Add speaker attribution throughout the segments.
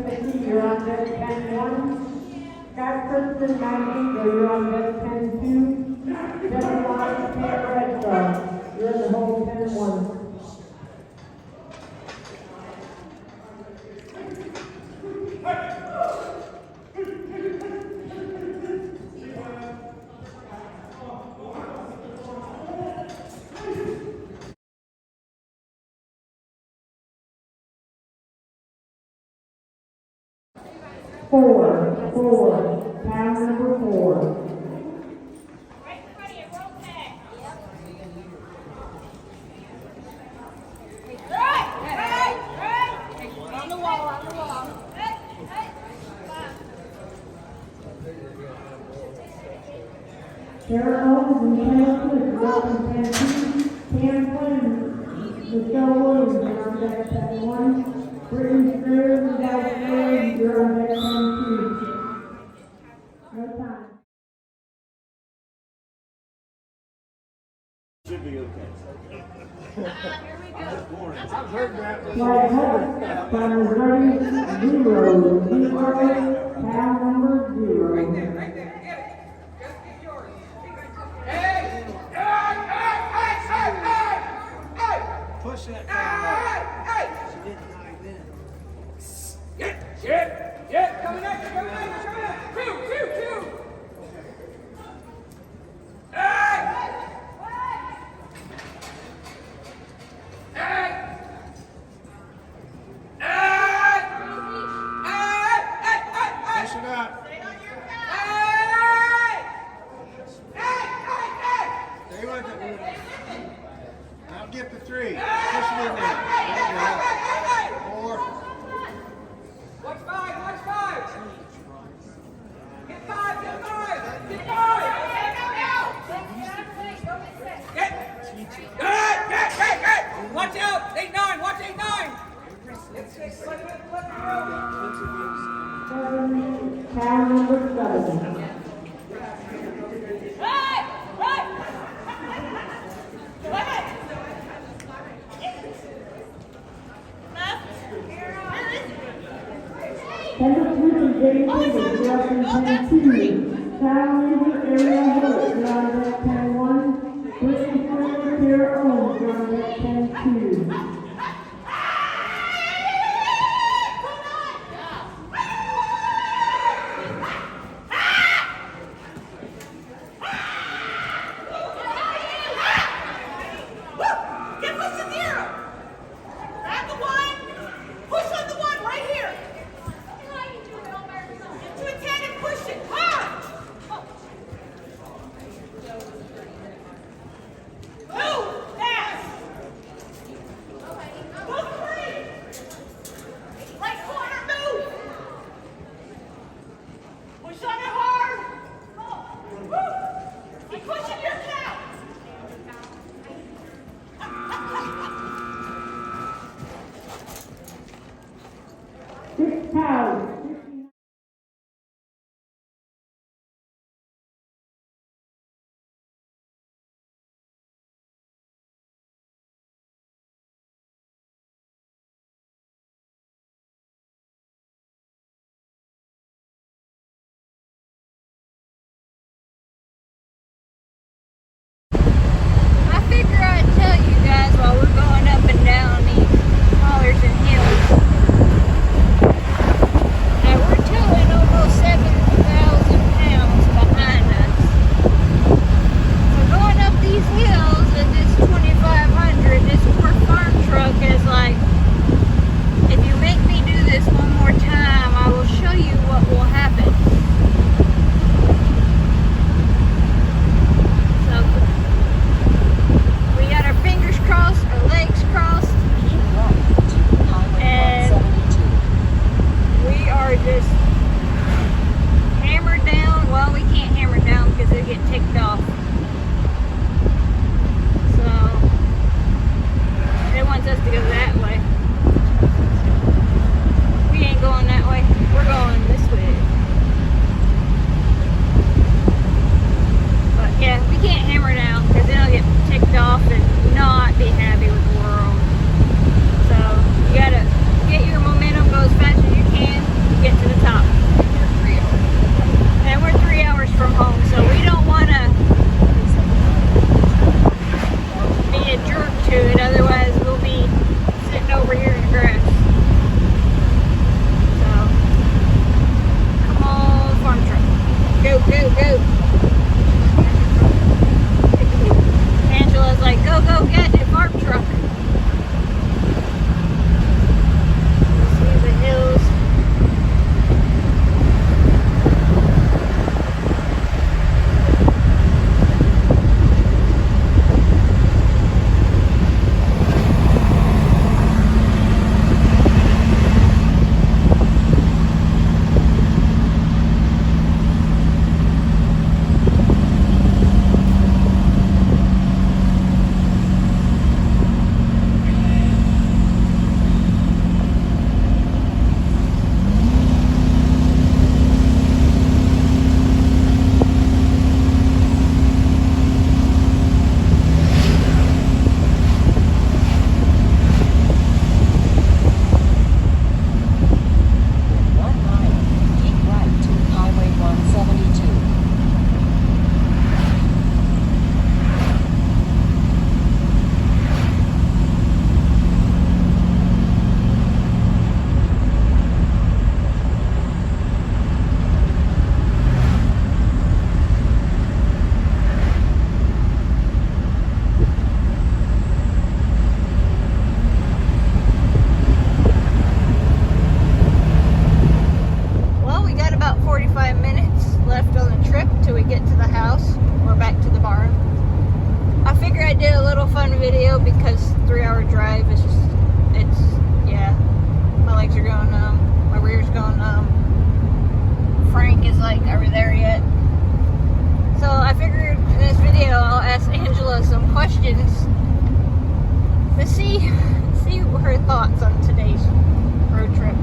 Speaker 1: 50, you're on deck 10-1. Scott Kristen, 90, you're on deck 10-2. Devin Lodge, Ted Bradshaw, you're in the hole 10-1. Four, time number 4. Sarah Owens and Kenneth Smith, welcome 10-2. Cam Quinn, Michelle Williams, you're on deck 10-1. Brittany Spears and Dallas Spears, you're on deck 10-2. No time.
Speaker 2: Should be okay.
Speaker 3: Here we go.
Speaker 2: I've heard that.
Speaker 1: Flight Hubbard, time is ready, 0, time number 0.
Speaker 4: Right there, right there. Get it. Just get yours. Hey!
Speaker 2: Push that down.
Speaker 4: Hey!
Speaker 2: She didn't dive in.
Speaker 4: Get! Coming at you, coming at you, coming at you. Two. Hey!
Speaker 2: Push it up. Stay with it. Now get the 3. Push it in there. There you go. 4.
Speaker 4: Watch 5. Get 5. Get! Watch out! 8-9, watch 8-9!
Speaker 1: Time number 7. Kendall Smith and James Davis, you're up in 10-2. Time number Ariel Hillett, you're on deck 10-1. Brittany Spears, Sarah Owens, you're on deck 10-2.
Speaker 3: While we're going up and down these hollers and hills.
Speaker 5: this 3-hour drive. Yeah, my legs are going numb, my rear's going numb. Frank is like, are we there yet? So I figured in this video I'll ask Angela some questions to see her thoughts on today's road trip.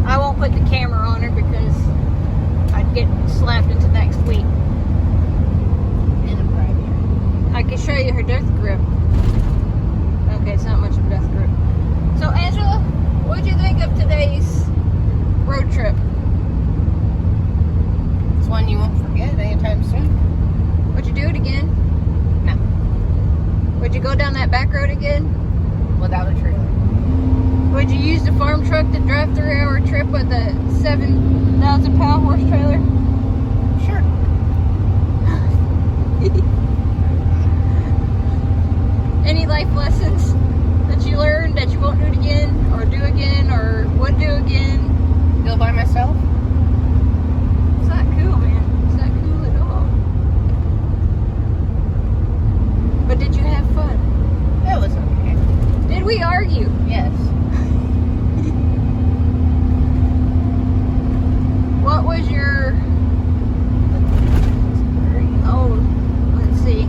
Speaker 5: I won't put the camera on her because I'd get slapped into next week. I can show you her death grip. Okay, it's not much of a death grip. So Angela, what'd you think of today's road trip?
Speaker 6: It's one you won't forget anytime soon.
Speaker 5: Would you do it again?
Speaker 6: No.
Speaker 5: Would you go down that back road again?
Speaker 6: Without a trailer.
Speaker 5: Would you use the farm truck to drive 3-hour trip with a 7,000-pound horse trailer?
Speaker 6: Sure.
Speaker 5: Any life lessons that you learned that you won't do it again, or do again, or would do again?
Speaker 6: Go by myself?
Speaker 5: It's not cool, man. It's not cool at all. But did you have fun?
Speaker 6: That was okay.
Speaker 5: Did we argue?
Speaker 6: Yes.
Speaker 5: What was your... Oh, let's see.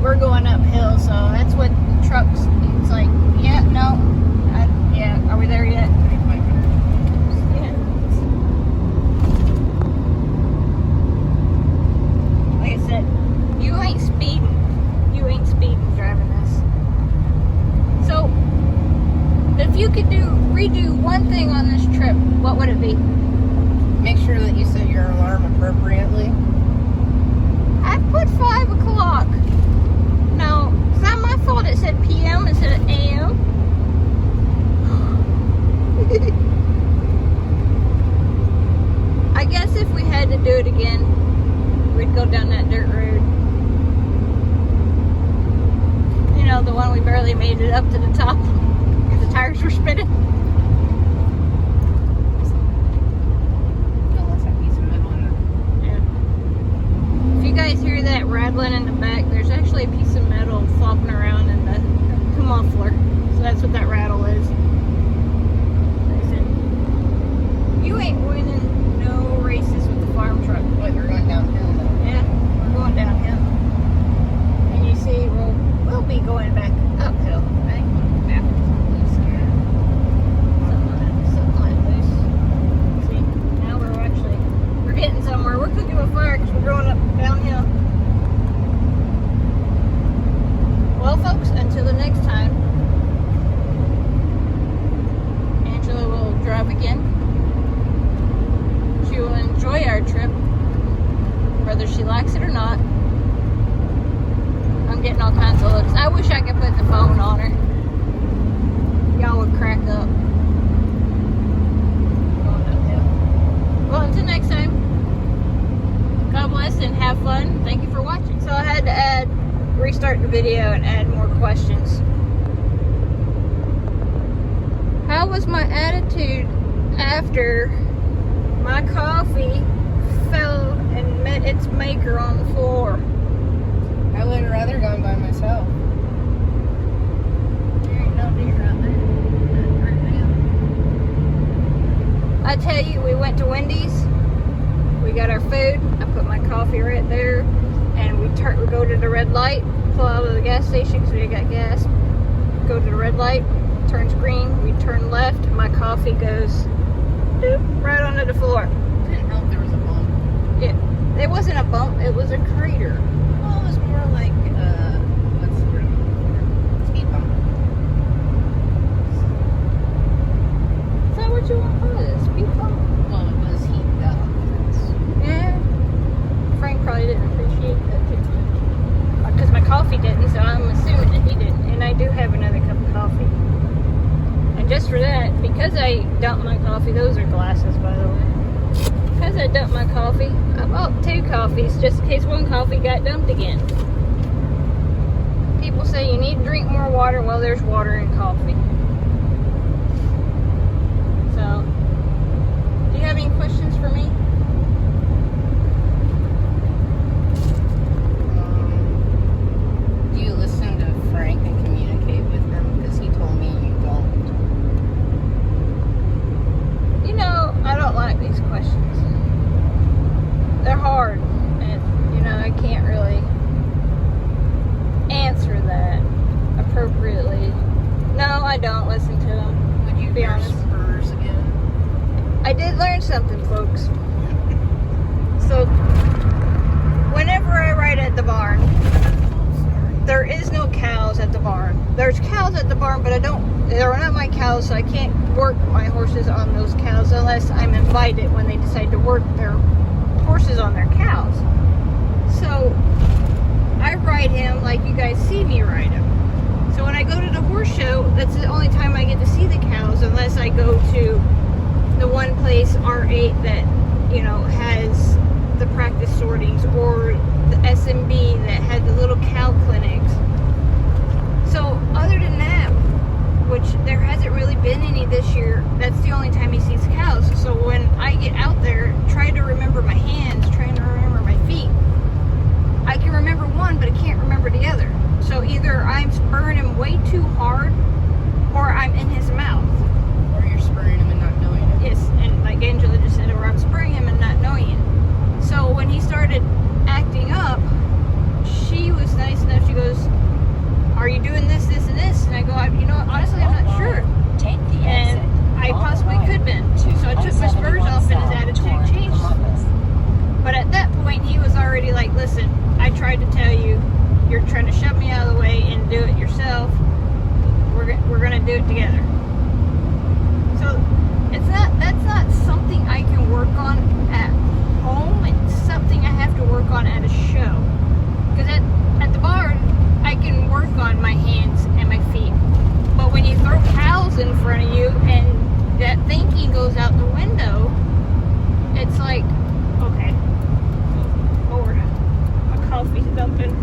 Speaker 5: We're going uphill, so that's what the trucks... It's like, yeah, no. Yeah, are we there yet? Yeah. Like I said, you ain't speeding. You ain't speeding driving this. So, if you could redo one thing on this trip, what would it be?
Speaker 6: Make sure that you set your alarm appropriately.
Speaker 5: I put 5 o'clock. No, it's not my fault it said PM instead of AM. I guess if we had to do it again, we'd go down that dirt road. You know, the one we barely made it up to the top. The tires were spinning. If you guys hear that rattling in the back, there's actually a piece of metal flopping around in the muffler. So that's what that rattle is. Listen, you ain't winning no races with the farm truck.
Speaker 6: Wait, we're going downhill though.
Speaker 5: Yeah, we're going downhill. And you see, we'll be going back uphill. Right? Backwards. Something like this. See, now we're getting somewhere. We're cooking with fire because we're going up downhill. Well, folks, until the next time, Angela will drive again. She will enjoy our trip, whether she likes it or not. I'm getting all kinds of looks. I wish I could put the phone on her. Y'all would crack up. Going uphill. Well, until next time, God bless and have fun. Thank you for watching. So I had to restart the video and add more questions. How was my attitude after my coffee fell and met its maker on the floor?
Speaker 6: I would have rather gone by myself.
Speaker 5: There ain't no deer out there. Right now. I tell you, we went to Wendy's. We got our food. I put my coffee right there, and we go to the red light, pull out of the gas station because we got gas. Go to the red light, turns green. We turn left. My coffee goes doop, right onto the floor.
Speaker 6: Didn't help there was a bump.
Speaker 5: It wasn't a bump. It was a crater.
Speaker 6: Well, it was more like what's the word? Speed bump.
Speaker 5: Is that what you want to call it? A speed bump?
Speaker 6: Well, it was heated up.
Speaker 5: Yeah. Frank probably didn't appreciate that too much. Because my coffee didn't, so I'm assuming that he didn't. And I do have another cup of coffee. And just for that, because I dumped my coffee, those are glasses, by the way. Because I dumped my coffee, I bought 2 coffees just in case one coffee got dumped again. People say you need to drink more water. Well, there's water in coffee. So, do you have any questions for me?
Speaker 6: Do you listen to
Speaker 5: I don't listen to him.
Speaker 6: Would you
Speaker 5: be
Speaker 6: wear
Speaker 5: honest.
Speaker 6: spurs again?
Speaker 5: I did learn something, folks. So, whenever I ride at the barn, there is no cows at the barn. There's cows at the barn, but they're not my cows, so I can't work my horses on those cows unless I'm invited when they decide to work their horses on their cows. So, I ride him like you guys see me ride him. So when I go to the horse show, that's the only time I get to see the cows, unless I go to the one place, R8, that, has the practice sortings, or the SMB that had the little cow clinics. So other than that, which there hasn't really been any this year, that's the only time he sees cows. So when I get out there, trying to remember my hands, trying to remember my feet, I can remember one, but I can't remember the other. So either I'm spurring him way too hard, or I'm in his mouth.
Speaker 6: Or you're spurring him and not knowing it?
Speaker 5: Yes, and like Angela just said, or I'm spurring him and not knowing it. So when he started acting up, she was nice enough, she goes, are you doing this, this, and this? And I go, honestly, I'm not sure.
Speaker 7: Take the exit.
Speaker 5: And I possibly could have been. So I took my spurs off and his attitude changed. But at that point, he was already like, listen, I tried to tell you, you're trying to shove me out of the way and do it yourself. We're gonna do it together. So that's not something I can work on at home. It's something I have to work on at a show. Because at the barn, I can work on my hands and my feet. But when you throw cows in front of you and that thinking goes out the window, it's like, okay, Lord, my coffee's dumping.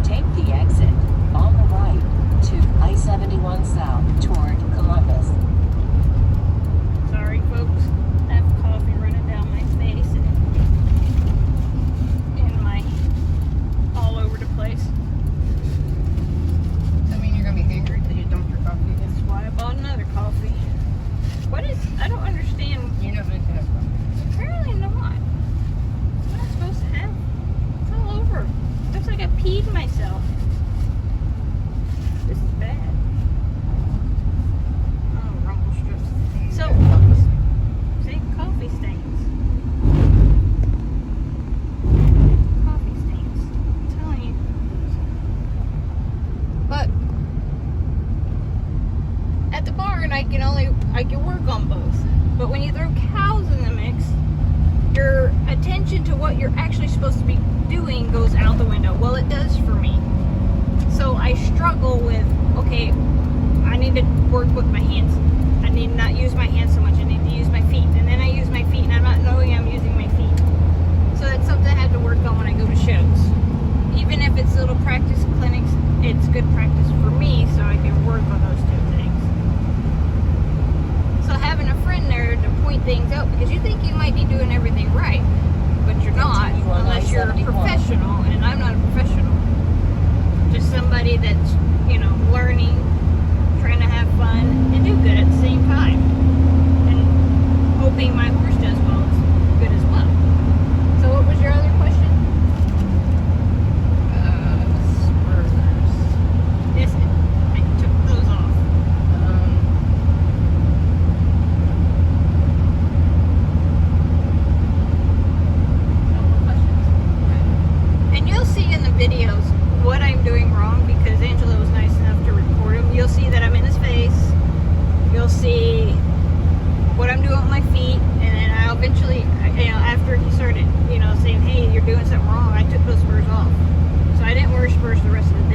Speaker 7: Take the exit on the right to I-71 South toward Columbus.
Speaker 5: Sorry, folks. I have coffee running down my face and my all over the place.
Speaker 6: Does that mean you're going to be angry that you dumped your coffee again?
Speaker 5: That's why I bought another coffee. I don't understand.
Speaker 6: You're not meant to have coffee.
Speaker 5: Apparently not. What am I supposed to have? It's all over. Looks like I peed myself. This is bad. Oh, rumble strips. So, see, coffee stains. Coffee stains. I'm telling you. But at the barn, I can work on both. But when you throw cows in the mix, your attention to what you're actually supposed to be doing goes out the window. Well, it does for me. So I struggle with, okay, I need to work with my hands. I need to not use my hands so much. I need to use my feet. And then I use my feet and I'm not knowing I'm using my feet. So that's something I have to work on when I go to shows. Even if it's little practice clinics, it's good practice for me so I can work on those two things. So having a friend there to point things out, because you think you might be doing everything right, but you're not, unless you're a professional, and I'm not a professional. Just somebody that's, learning, trying to have fun, and do good at the same time. And hoping my horse does well is good as well. So what was your other question?
Speaker 6: Spurs.
Speaker 5: Yes, I took those off. No more questions? And you'll see in the videos what I'm doing wrong, because Angela was nice enough to record them. You'll see that I'm in his face. You'll see what I'm doing with my feet, and then I'll eventually, after he started, saying, hey, you're doing something wrong, I took those spurs off. So I didn't wear spurs the rest of the